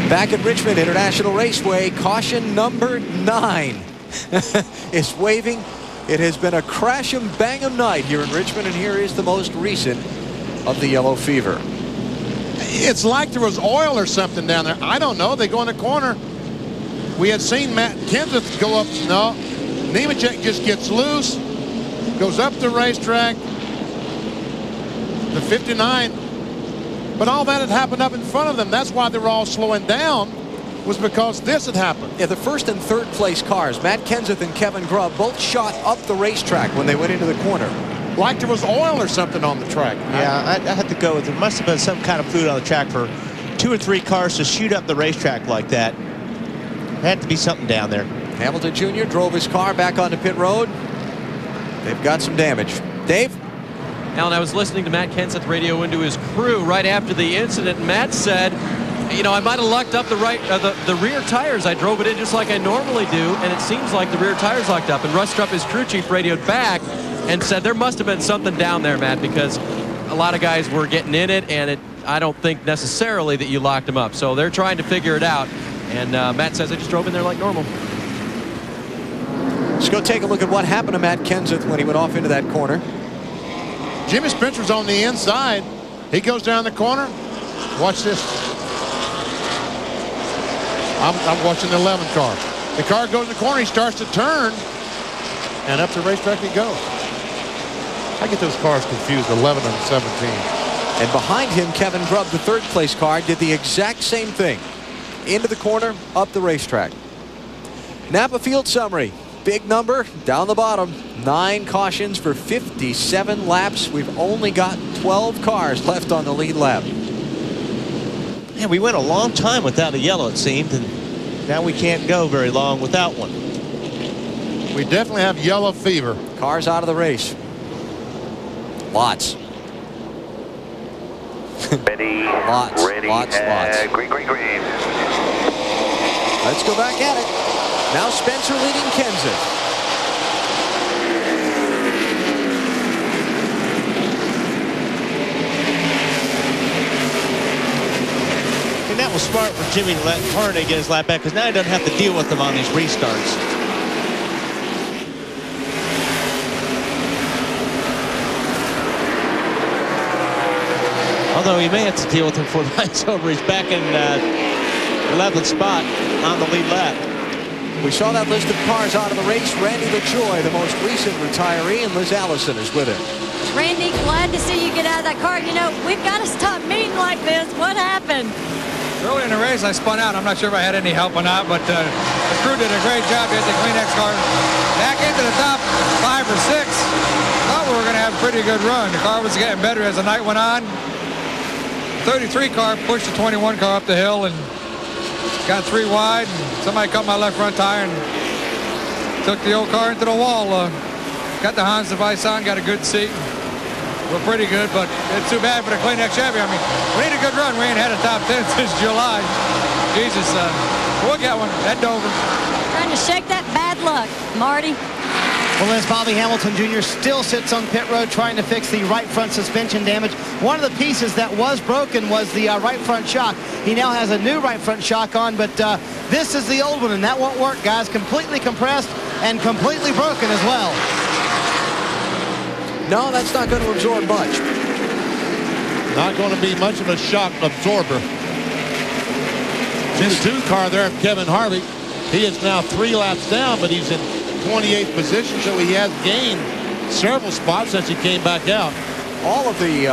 Back at Richmond International Raceway, caution number 9 is waving. It has been a crash 'em bang 'em night here in Richmond, and here is the most recent of the yellow fever. It's like there was oil or something down there. I don't know. They go in the corner. We had seen Matt Kenseth go up. No, Nemechek just gets loose, goes up the racetrack, the 59. But all that had happened up in front of them. That's why they were all slowing down, was because this had happened. Yeah, the first and third place cars, Matt Kenseth and Kevin Grubb, both shot up the racetrack when they went into the corner. Like there was oil or something on the track. Yeah, I had to go with it. Must have been some kind of fluid on the track for 2 or 3 cars to shoot up the racetrack like that. Had to be something down there. Hamilton Jr. drove his car back onto pit road. They've got some damage. Dave? Alan, I was listening to Matt Kenseth radio into his crew right after the incident. Matt said, you know, I might have locked up the rear tires. I drove it in just like I normally do, and it seems like the rear tires locked up. And Russ Strupp, his crew chief, radioed back and said there must have been something down there, Matt, because a lot of guys were getting in it, and I don't think necessarily that you locked them up. So they're trying to figure it out. And Matt says I just drove in there like normal. Let's go take a look at what happened to Matt Kenseth when he went off into that corner. Jimmy Spencer's on the inside. He goes down the corner. Watch this. I'm watching the 11 car. The car goes in the corner. He starts to turn, and up the racetrack he goes. I get those cars confused, 11 and 17. And behind him, Kevin Grubb, the third place car, did the exact same thing. Into the corner, up the racetrack. Napa Field summary. Big number down the bottom. 9 cautions for 57 laps. We've only got 12 cars left on the lead lap. Yeah, we went a long time without a yellow, it seemed, and now we can't go very long without one. We definitely have yellow fever. Cars out of the race. Lots. Ready, lots. green. Let's go back at it. Now Spencer leading Kenseth. And that was smart for Jimmy to let Harney get his lap back, because now he doesn't have to deal with them on these restarts. Although he may have to deal with him for the lights over. He's back in 11th spot on the lead lap. We saw that list of cars out of the race. Randy LaJoy, the most recent retiree, and Liz Allison is with him. Randy, glad to see you get out of that car. You know, we've got to stop meeting like this. What happened? Early in the race, I spun out. I'm not sure if I had any help or not, but the crew did a great job at the Kleenex car. Back into the top 5 or 6. Thought we were going to have a pretty good run. The car was getting better as the night went on. 33 car pushed the 21 car up the hill and got 3 wide. And somebody cut my left front tire and took the old car into the wall. Got the Hans device on, got a good seat. We're pretty good, but it's too bad for the Kleenex Chevy. I mean, we need a good run. We ain't had a top 10 since July. Jesus, we'll get one at Dover. Trying to shake that bad luck, Marty. Well, as Bobby Hamilton Jr. still sits on pit road trying to fix the right front suspension damage. One of the pieces that was broken was the right front shock. He now has a new right front shock on, but this is the old one, and that won't work, guys. Completely compressed and completely broken as well. No, that's not going to absorb much. Not going to be much of a shock absorber. This 2 car there of Kevin Harvick, he is now 3 laps down, but he's in 28th position, so he has gained several spots since he came back out. All of the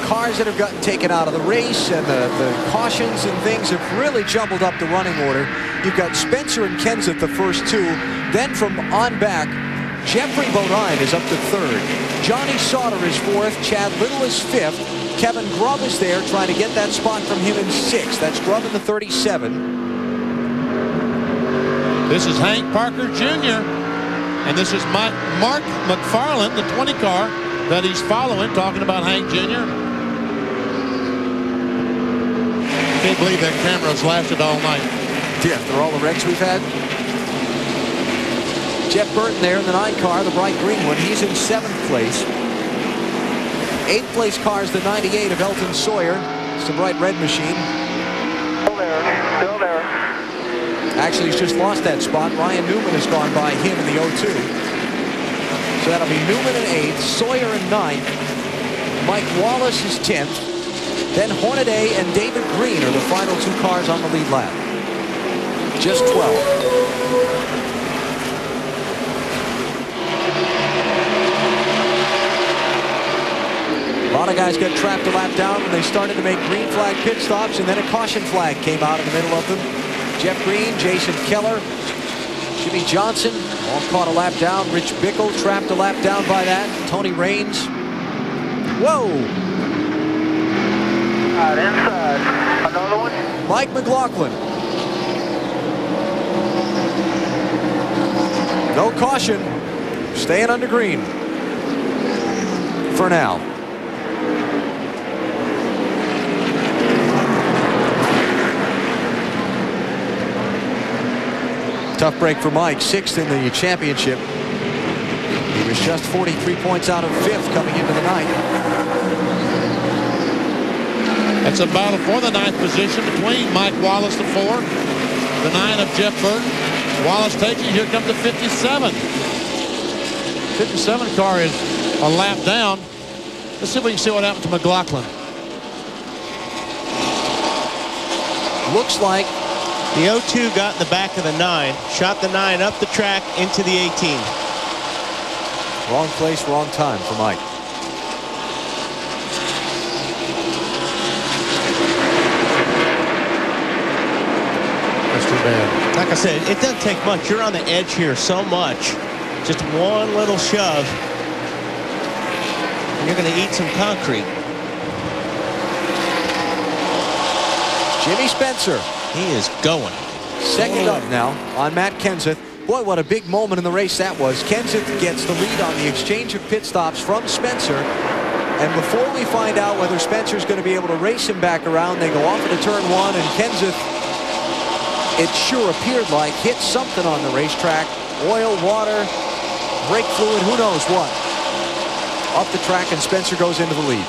cars that have gotten taken out of the race and the cautions and things have really jumbled up the running order. You've got Spencer and Kenseth the first 2. Then from on back, Jeffrey Bodine is up to 3rd. Johnny Sauter is 4th. Chad Little is 5th. Kevin Grubb is there trying to get that spot from him in 6th. That's Grubb in the 37. This is Hank Parker Jr. And this is Mark McFarland, the 20 car that he's following, talking about Hank Jr. Can't believe that camera's lasted all night. Yeah, after all the wrecks we've had. Jeff Burton there in the 9 car, the bright green one. He's in 7th place. 8th place car is the 98 of Elton Sawyer. It's the bright red machine. Hello there. Still there. Actually, he's just lost that spot. Ryan Newman has gone by him in the 02. So that'll be Newman in 8th, Sawyer in 9th, Mike Wallace is 10th, then Hornaday and David Green are the final 2 cars on the lead lap. Just 12. A lot of guys got trapped a lap down when they started to make green flag pit stops, and then a caution flag came out in the middle of them. Jeff Green, Jason Keller, Jimmy Johnson, all caught a lap down. Rich Bickle trapped a lap down by that. Tony Raines. Whoa! Out inside. Another one. Mike McLaughlin. No caution. Staying under green. For now. Tough break for Mike, 6th in the championship. He was just 43 points out of 5th coming into the 9th. It's a battle for the 9th position between Mike Wallace, the 4, the 9 of Jeff Burton. Wallace takes it. Here comes the 57. 57 car is a lap down. Let's see if we can see what happened to McLaughlin. Looks like the 02 got in the back of the 9, shot the 9 up the track into the 18. wrong place, wrong time for Mike. That's too bad. Like I said, it doesn't take much. You're on the edge here so much. Just one little shove, and you're going to eat some concrete. Jimmy Spencer. He is going. Second up now on Matt Kenseth. Boy, what a big moment in the race that was. Kenseth gets the lead on the exchange of pit stops from Spencer. And before we find out whether Spencer's going to be able to race him back around, they go off into turn one, and Kenseth, it sure appeared like, hit something on the racetrack. Oil, water, brake fluid, who knows what. Up the track, and Spencer goes into the lead.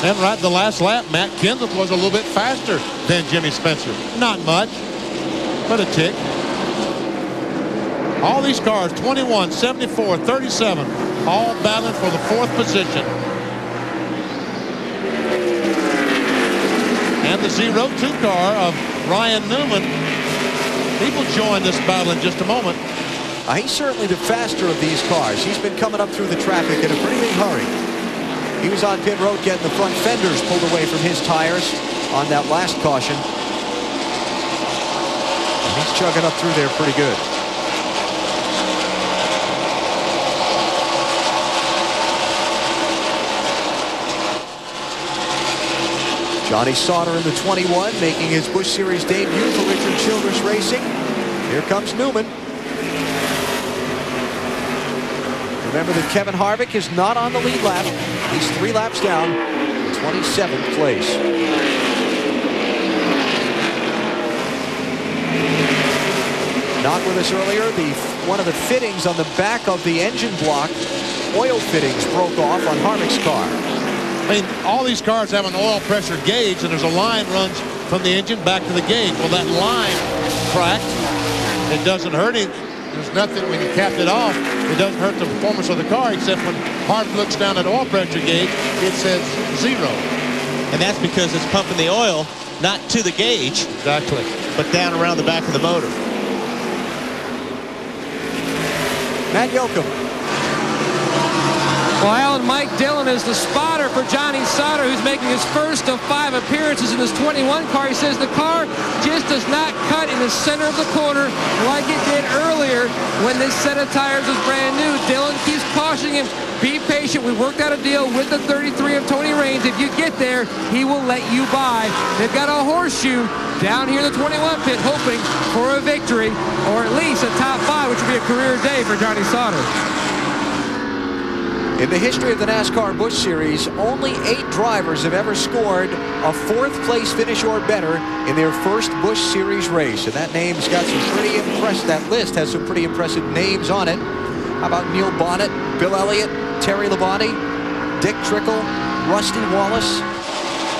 And right the last lap, Matt Kenseth was a little bit faster than Jimmy Spencer. Not much, but a tick. All these cars, 21, 74, 37, all battling for the 4th position. And the 02 car of Ryan Newman, he will join this battle in just a moment. He's certainly the faster of these cars. He's been coming up through the traffic in a pretty big hurry. He was on pit road getting the front fenders pulled away from his tires on that last caution. And he's chugging up through there pretty good. Johnny Sauter in the 21, making his Busch Series debut for Richard Childress Racing. Here comes Newman. Remember that Kevin Harvick is not on the lead lap. He's 3 laps down, 27th place. Not with us earlier, one of the fittings on the back of the engine block, oil fittings, broke off on Harvick's car. I mean, all these cars have an oil pressure gauge, and there's a line runs from the engine back to the gauge. Well, that line cracked. It doesn't hurt it. There's nothing when you capped it off. It doesn't hurt the performance of the car, except when Harvick looks down at oil pressure gauge, it says 0. And that's because it's pumping the oil not to the gauge, Exactly. but down around the back of the motor. Matt Yoakum. Well, Alan, Mike Dillon is the spotter for Johnny Sauter, who's making his first of 5 appearances in this 21 car. He says the car just does not cut in the center of the corner like it did earlier when this set of tires was brand new. Dillon keeps cautioning him, be patient. We worked out a deal with the 33 of Tony Raines. If you get there, he will let you by. They've got a horseshoe down here in the 21 pit, hoping for a victory, or at least a top 5, which would be a career day for Johnny Sauter. In the history of the NASCAR Busch Series, only 8 drivers have ever scored a 4th place finish or better in their first Busch Series race. And that name's got some pretty impressive, that list has some pretty impressive names on it. How about Neil Bonnet, Bill Elliott, Terry Labonte, Dick Trickle, Rusty Wallace,